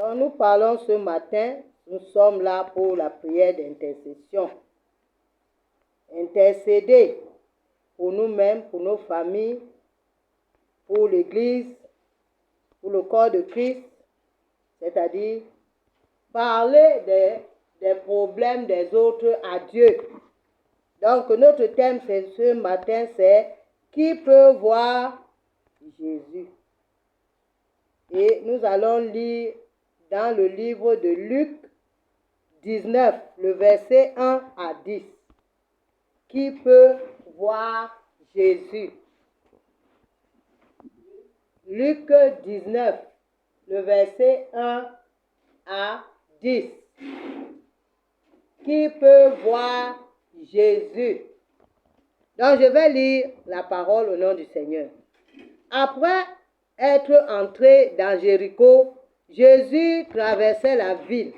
Quand nous parlons ce matin, nous sommes là pour la prière d'intercession. Intercéder pour nous-mêmes, pour nos familles, pour l'Église, pour le corps de Christ, c'est-à-dire parler des problèmes des autres à Dieu. Donc notre thème ce matin, c'est « Qui peut voir Jésus ?» Et nous allons lire dans le livre de Luc 19, le verset 1 à 10. Qui peut voir Jésus? Luc 19, le verset 1 à 10. Qui peut voir Jésus? Donc je vais lire la parole au nom du Seigneur. Après être entré dans Jéricho, Jésus traversait la ville.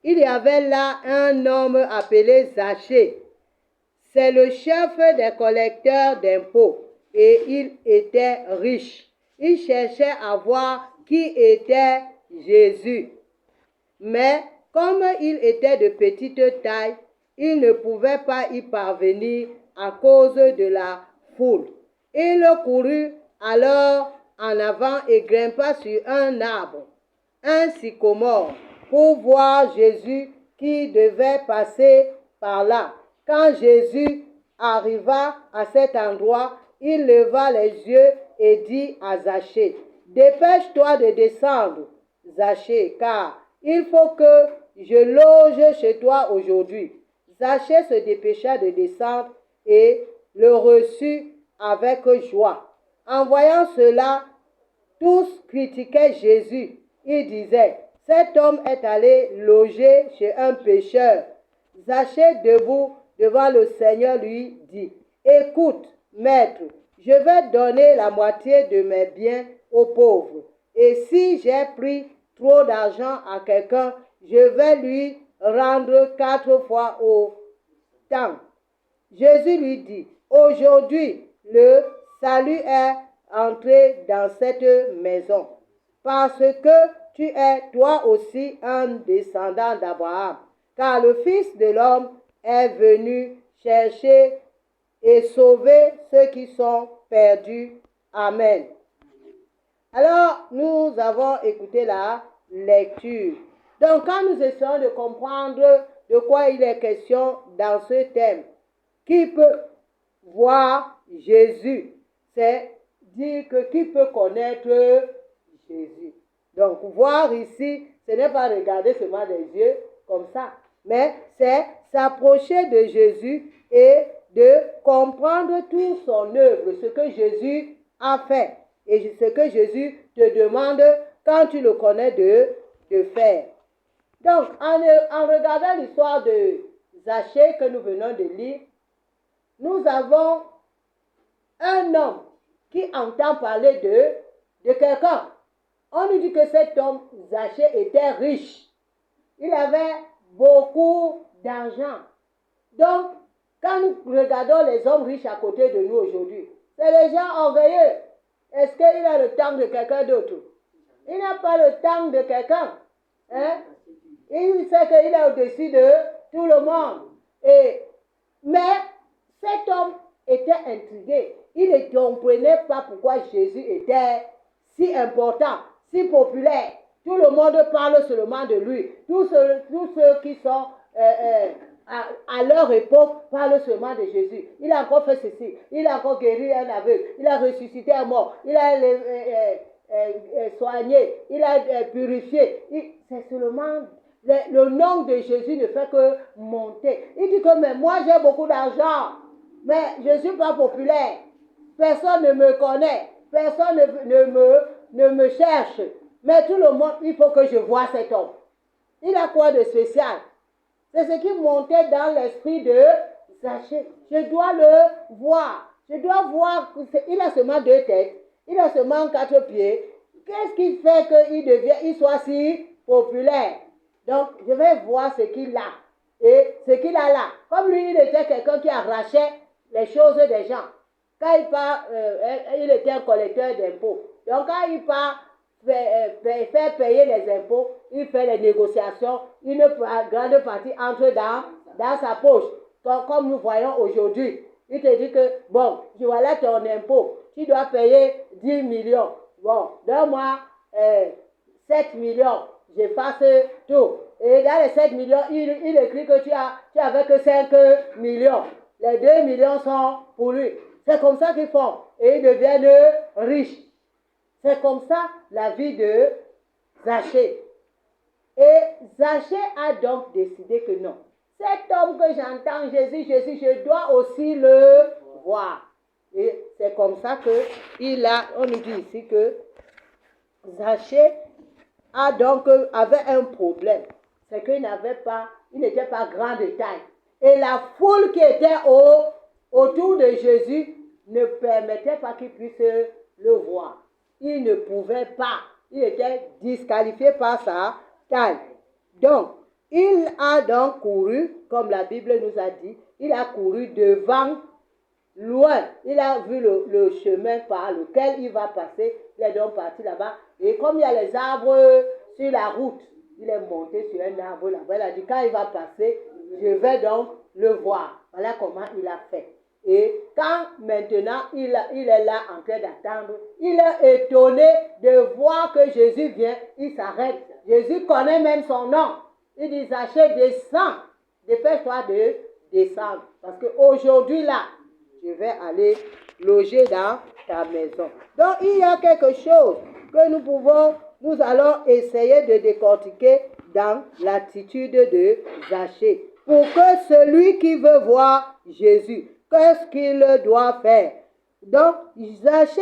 Il y avait là un homme appelé Zachée. C'est le chef des collecteurs d'impôts et il était riche. Il cherchait à voir qui était Jésus. Mais comme il était de petite taille, il ne pouvait pas y parvenir à cause de la foule. Il courut alors en avant et grimpa sur un arbre, un sycomore, pour voir Jésus qui devait passer par là. Quand Jésus arriva à cet endroit, il leva les yeux et dit à Zachée, « Dépêche-toi de descendre, Zachée, car il faut que je loge chez toi aujourd'hui. » Zachée se dépêcha de descendre et le reçut avec joie. En voyant cela, tous critiquaient Jésus. Ils disaient, « Cet homme est allé loger chez un pécheur. » Zachée, debout devant le Seigneur, lui dit, « Écoute, maître, je vais donner la moitié de mes biens aux pauvres. Et si j'ai pris trop d'argent à quelqu'un, je vais lui rendre 4 fois autant. » Jésus lui dit, « Aujourd'hui, le salut est entré dans cette maison, parce que tu es toi aussi un descendant d'Abraham, car le Fils de l'homme est venu chercher et sauver ceux qui sont perdus. » Amen. Alors, nous avons écouté la lecture. Donc, quand nous essayons de comprendre de quoi il est question dans ce thème, qui peut voir Jésus? C'est dire que qui peut connaître Jésus? Donc, voir ici, ce n'est pas regarder seulement des yeux comme ça, mais c'est s'approcher de Jésus et de comprendre toute son œuvre, ce que Jésus a fait et ce que Jésus te demande quand tu le connais de faire. Donc, en regardant l'histoire de Zachée que nous venons de lire, nous avons un homme qui entend parler de quelqu'un. On nous dit que cet homme, Zachée, était riche. Il avait beaucoup d'argent. Donc, quand nous regardons les hommes riches à côté de nous aujourd'hui, c'est les gens orgueilleux. Est-ce qu'il a le temps de quelqu'un d'autre? Il n'a pas le temps de quelqu'un. Hein? Il sait qu'il est au-dessus de tout le monde. Mais cet homme était intrigué. Il ne comprenait pas pourquoi Jésus était si important, si populaire. Tout le monde parle seulement de lui. Tous ceux qui sont à leur époque parlent seulement de Jésus. Il a encore fait ceci. Il a encore guéri un aveugle. Il a ressuscité un mort. Il a soigné. Il a purifié. C'est seulement... Le nom de Jésus ne fait que monter. Il dit que mais moi j'ai beaucoup d'argent, mais je ne suis pas populaire. Personne ne me connaît. Personne ne me cherche. Mais tout le monde, il faut que je voie cet homme. Il a quoi de spécial? C'est ce qui montait dans l'esprit de Zachée. Je dois le voir. Je dois voir qu'il a seulement 2 têtes. Il a seulement 4 pieds. Qu'est-ce qui fait qu'il soit si populaire? Donc, je vais voir ce qu'il a. Et ce qu'il a là. Comme lui, il était quelqu'un qui arrachait les choses des gens. Quand il part, il était un collecteur d'impôts. Donc, quand il part faire payer les impôts, il fait les négociations, une grande partie entre dans sa poche. Comme nous voyons aujourd'hui, il te dit que, bon, voilà ton impôt, tu dois payer 10 millions. Bon, donne-moi 7 millions, j'efface tout. Et dans les 7 millions, il écrit que tu avais que 5 millions. Les 2 millions sont pour lui. C'est comme ça qu'ils font. Et ils deviennent riches. C'est comme ça la vie de Zachée. Et Zachée a donc décidé que non. Cet homme que j'entends, Jésus, je dois aussi le voir. Et c'est comme ça on nous dit ici que Zachée avait un problème. C'est qu'il n'était pas grand de taille. Et la foule qui était autour de Jésus ne permettait pas qu'il puisse le voir. Il ne pouvait pas. Il était disqualifié par sa taille. Donc, il a donc couru, comme la Bible nous a dit, il a couru devant, loin. Il a vu le chemin par lequel il va passer. Il est donc parti là-bas. Et comme il y a les arbres sur la route, il est monté sur un arbre là-bas. Il a dit, quand il va passer, je vais donc le voir. Voilà comment il a fait. Et quand maintenant il est là en train d'attendre, il est étonné de voir que Jésus vient, il s'arrête. Jésus connaît même son nom. Il dit, Zachée, descends, dépêche-toi de descendre. Parce qu'aujourd'hui là, je vais aller loger dans ta maison. Donc il y a quelque chose que nous allons essayer de décortiquer dans l'attitude de Zachée. Pour que celui qui veut voir Jésus, qu'est-ce qu'il doit faire? Donc, Zachée,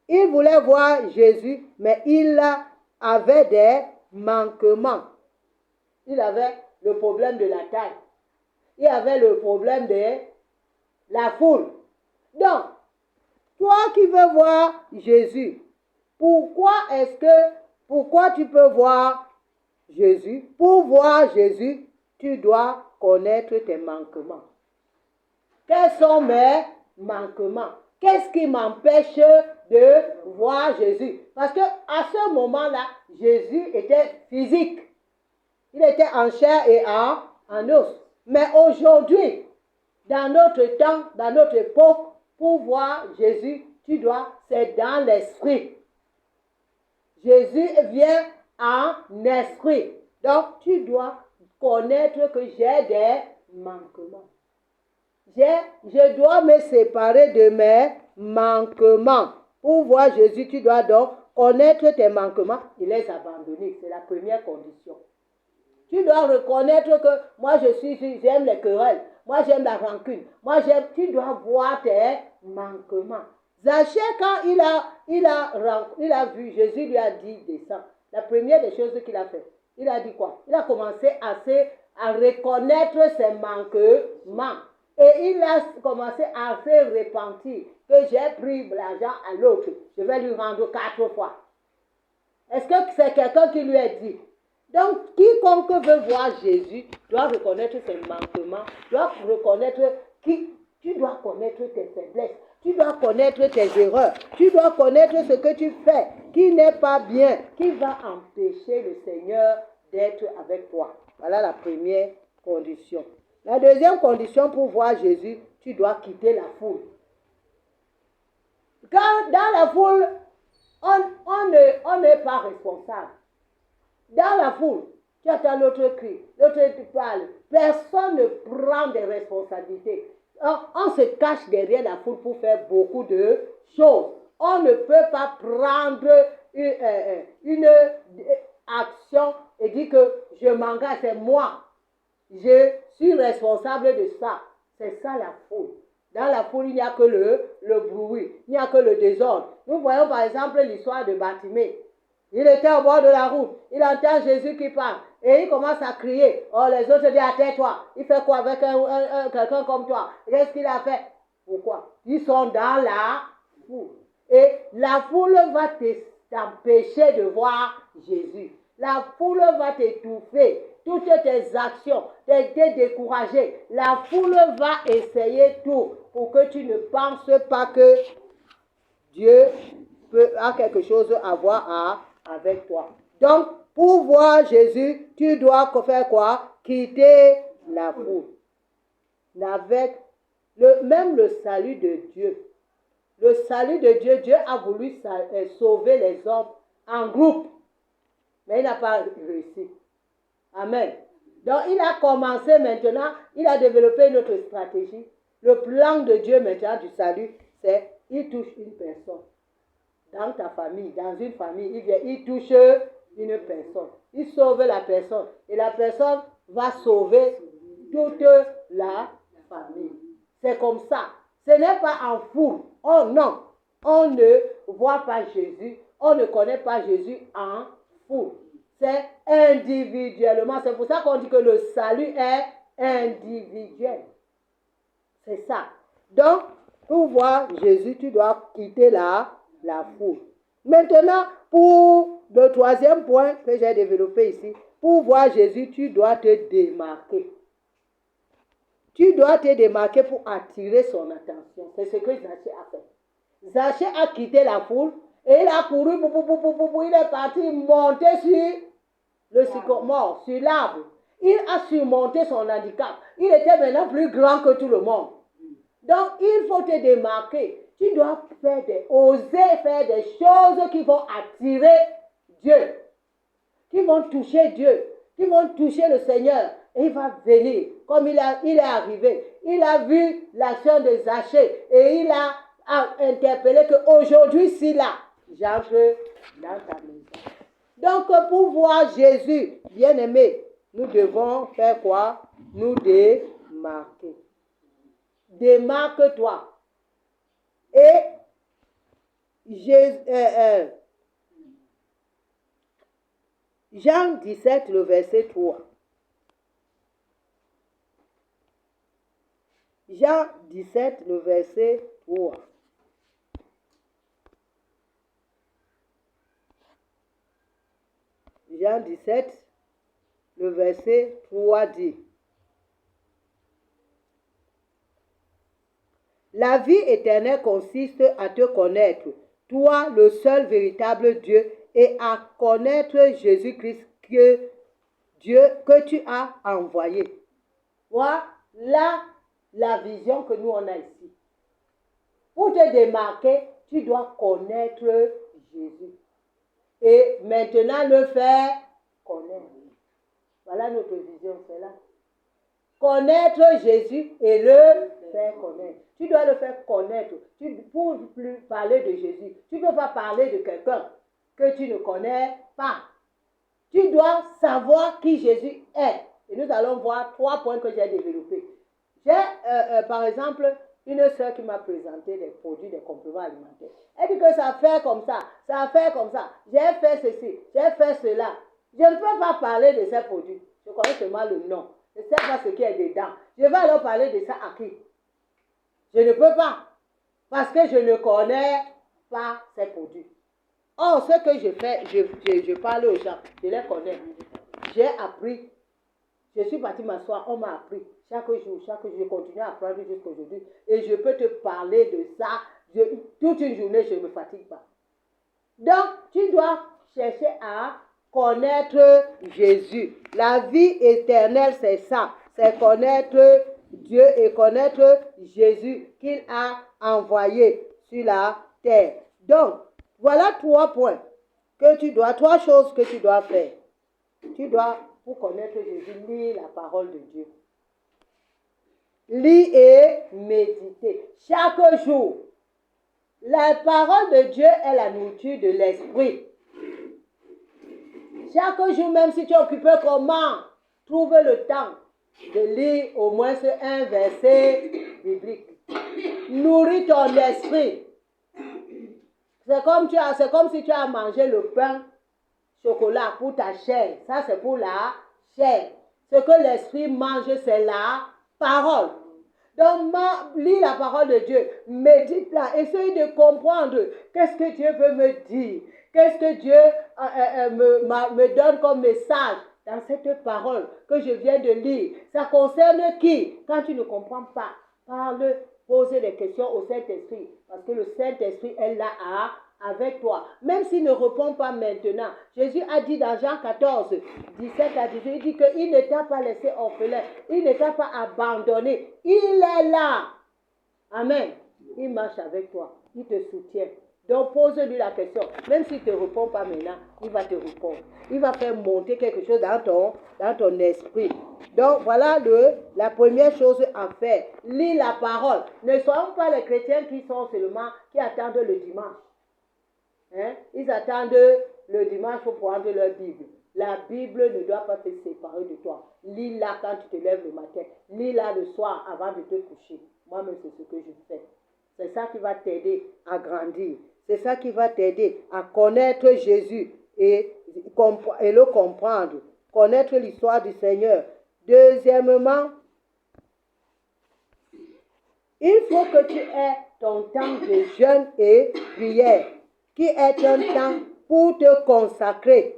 il voulait voir Jésus, mais il avait des manquements. Il avait le problème de la taille. Il avait le problème de la foule. Donc, toi qui veux voir Jésus, pourquoi tu peux voir Jésus? Pour voir Jésus, tu dois connaître tes manquements. Quels sont mes manquements? Qu'est-ce qui m'empêche de voir Jésus? Parce qu'à ce moment-là, Jésus était physique. Il était en chair et en os. Mais aujourd'hui, dans notre temps, dans notre époque, pour voir Jésus, c'est dans l'esprit. Jésus vient en esprit. Donc, tu dois connaître que j'ai des manquements. Je dois me séparer de mes manquements. Pour voir Jésus, tu dois donc connaître tes manquements et les abandonner. C'est la première condition. Tu dois reconnaître que moi, j'aime les querelles. Moi, j'aime la rancune. Tu dois voir tes manquements. Zachée, quand il a vu, Jésus lui a dit, descends. La première des choses qu'il a fait, il a dit quoi? Il a commencé à reconnaître ses manquements. Et il a commencé à se repentir que j'ai pris l'argent à l'autre. Je vais lui rendre 4 fois. Est-ce que c'est quelqu'un qui lui a dit? Donc, quiconque veut voir Jésus doit reconnaître ses manquements, tu dois connaître tes faiblesses, tu dois connaître tes erreurs, tu dois connaître ce que tu fais qui n'est pas bien, qui va empêcher le Seigneur d'être avec toi. Voilà la première condition. La deuxième condition pour voir Jésus, tu dois quitter la foule. Quand dans la foule, on n'est pas responsable. Dans la foule, tu attends l'autre crie, l'autre te parle. Personne ne prend des responsabilités. On se cache derrière la foule pour faire beaucoup de choses. On ne peut pas prendre une action et dire que je m'engage, c'est moi. Je suis responsable de ça. C'est ça la foule. Dans la foule, il n'y a que le bruit, il n'y a que le désordre. Nous voyons par exemple l'histoire de Bartimée. Il était au bord de la route, il entend Jésus qui parle et il commence à crier. Oh, les autres disent, tais-toi. Il fait quoi avec quelqu'un comme toi? Qu'est-ce qu'il a fait? Pourquoi? Ils sont dans la foule. Et la foule va t'empêcher de voir Jésus. La foule va t'étouffer. Toutes tes actions, te décourager. La foule va essayer tout pour que tu ne penses pas que Dieu a quelque chose à voir avec toi. Donc, pour voir Jésus, tu dois faire quoi? Quitter la foule. Avec même le salut de Dieu. Le salut de Dieu, Dieu a voulu sauver les hommes en groupe. Mais il n'a pas réussi. Amen. Donc, il a commencé maintenant, il a développé une autre stratégie. Le plan de Dieu maintenant du salut, c'est il touche une personne. Dans ta famille, dans une famille, il touche une personne. Il sauve la personne. Et la personne va sauver toute la famille. C'est comme ça. Ce n'est pas en foule. Oh non. On ne voit pas Jésus. On ne connaît pas Jésus en foule. C'est individuellement. C'est pour ça qu'on dit que le salut est individuel. C'est ça. Donc, pour voir Jésus, tu dois quitter la foule. Maintenant, pour le troisième point que j'ai développé ici, pour voir Jésus, tu dois te démarquer. Tu dois te démarquer pour attirer son attention. C'est ce que Zachée a fait. Zachée a quitté la foule et il a couru, il est parti monter sur le sycomore, sur l'arbre. Il a surmonté son handicap. Il était maintenant plus grand que tout le monde. Donc, il faut te démarquer. Tu dois oser faire des choses qui vont attirer Dieu, qui vont toucher Dieu, qui vont toucher le Seigneur. Et il va venir, comme il est arrivé. Il a vu l'action de Zachée et il a interpellé qu'aujourd'hui, si là, j'entre dans ta maison. Donc, pour voir Jésus, bien-aimé, nous devons faire quoi? Nous démarquer. Démarque-toi. Et Jean 17, le verset 3. Jean 17, le verset 3. Jean 17, le verset 3 dit: La vie éternelle consiste à te connaître, toi le seul véritable Dieu, et à connaître Jésus-Christ que tu as envoyé. Voilà la vision que nous on a ici. Pour te démarquer, tu dois connaître Jésus. Et maintenant le faire connaître. Voilà notre vision, c'est là. Connaître Jésus et le faire connaître. Tu dois le faire connaître. Pour plus parler de Jésus, tu ne peux pas parler de quelqu'un que tu ne connais pas. Tu dois savoir qui Jésus est. Et nous allons voir 3 points que j'ai développés. J'ai, par exemple, une soeur qui m'a présenté des produits, des compléments alimentaires. Elle dit que ça fait comme ça, ça fait comme ça. J'ai fait ceci, j'ai fait cela. Je ne peux pas parler de ces produits. Je connais seulement le nom. Je ne sais pas ce qui est dedans. Je vais alors parler de ça à qui? Je ne peux pas. Parce que je ne connais pas ces produits. Or, ce que je fais, je parle aux gens. Je les connais. J'ai appris. Je suis partie m'asseoir, on m'a appris. Chaque jour, je continue à apprendre jusqu'à aujourd'hui. Et je peux te parler de ça. Toute une journée, je ne me fatigue pas. Donc, tu dois chercher à connaître Jésus. La vie éternelle, c'est ça. C'est connaître Dieu et connaître Jésus qu'il a envoyé sur la terre. Donc, voilà 3 points que tu dois, 3 choses que tu dois faire. Tu dois, pour connaître Jésus, lire la parole de Dieu. Lire et méditer. Chaque jour, la parole de Dieu est la nourriture de l'esprit. Chaque jour, même si tu es occupé comment, trouve le temps de lire au moins un verset biblique. Nourris ton esprit. C'est comme si tu as mangé le pain, chocolat pour ta chair. Ça, c'est pour la chair. Ce que l'esprit mange, c'est la parole. Donc, lis la parole de Dieu, médite-la, essaye de comprendre qu'est-ce que Dieu veut me dire, qu'est-ce que Dieu me donne comme message dans cette parole que je viens de lire. Ça concerne qui? Quand tu ne comprends pas, pose des questions au Saint-Esprit, parce que le Saint-Esprit est là à avec toi. Même s'il ne répond pas maintenant. Jésus a dit dans Jean 14, 17 à 18, il dit qu'il ne t'a pas laissé orphelin. Il ne t'a pas abandonné. Il est là. Amen. Il marche avec toi. Il te soutient. Donc pose-lui la question. Même s'il ne te répond pas maintenant, il va te répondre. Il va faire monter quelque chose dans ton esprit. Donc voilà la première chose à faire. Lis la parole. Ne soyons pas les chrétiens qui attendent le dimanche. Hein? Ils attendent le dimanche pour prendre leur Bible. La Bible ne doit pas se séparer de toi. Lis-la quand tu te lèves le matin. Lis-la le soir avant de te coucher. Moi-même, c'est ce que je fais. C'est ça qui va t'aider à grandir. C'est ça qui va t'aider à connaître Jésus et le comprendre. Connaître l'histoire du Seigneur. Deuxièmement, il faut que tu aies ton temps de jeûne et prière, qui est un temps pour te consacrer.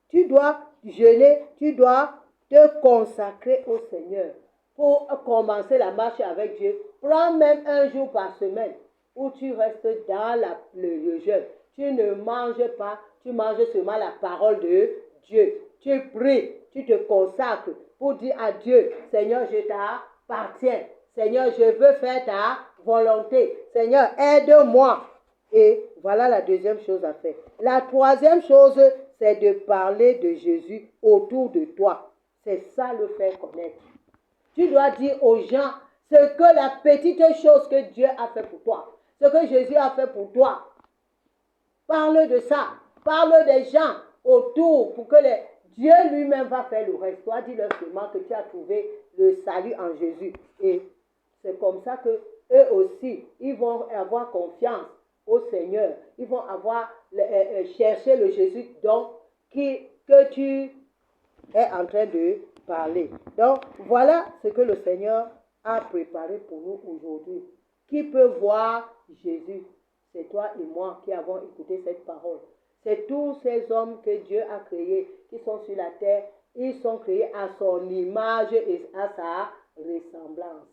Tu dois jeûner, tu dois te consacrer au Seigneur. Pour commencer la marche avec Dieu, prends même un jour par semaine où tu restes dans le jeûne. Tu ne manges pas, tu manges seulement la parole de Dieu. Tu pries, tu te consacres pour dire à Dieu, Seigneur, je t'appartiens. Seigneur, je veux faire ta volonté. Seigneur, aide-moi. Et voilà la deuxième chose à faire. La troisième chose, c'est de parler de Jésus autour de toi. C'est ça le faire connaître. Tu dois dire aux gens ce que la petite chose que Dieu a fait pour toi, ce que Jésus a fait pour toi. Parle de ça. Parle des gens autour pour que Dieu lui-même va faire le reste. Toi, dis-leur seulement que tu as trouvé le salut en Jésus. Et c'est comme ça que eux aussi, ils vont avoir confiance au Seigneur. Ils vont chercher le Jésus que tu es en train de parler. Donc, voilà ce que le Seigneur a préparé pour nous aujourd'hui. Qui peut voir Jésus? C'est toi et moi qui avons écouté cette parole. C'est tous ces hommes que Dieu a créés, qui sont sur la terre. Ils sont créés à son image et à sa ressemblance.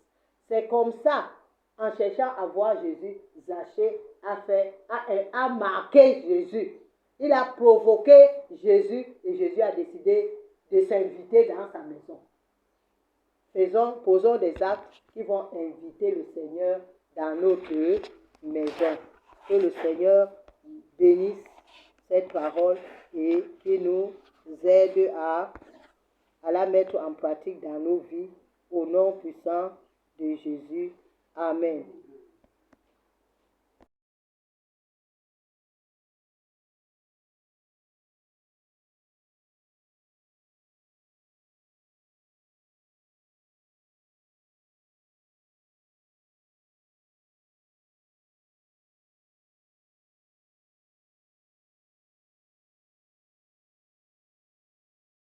C'est comme ça, en cherchant à voir Jésus, Zachée a marqué Jésus. Il a provoqué Jésus et Jésus a décidé de s'inviter dans sa maison. Posons des actes qui vont inviter le Seigneur dans notre maison. Que le Seigneur bénisse cette parole et qu'il nous aide à la mettre en pratique dans nos vies. Au nom puissant de Jésus. Amen.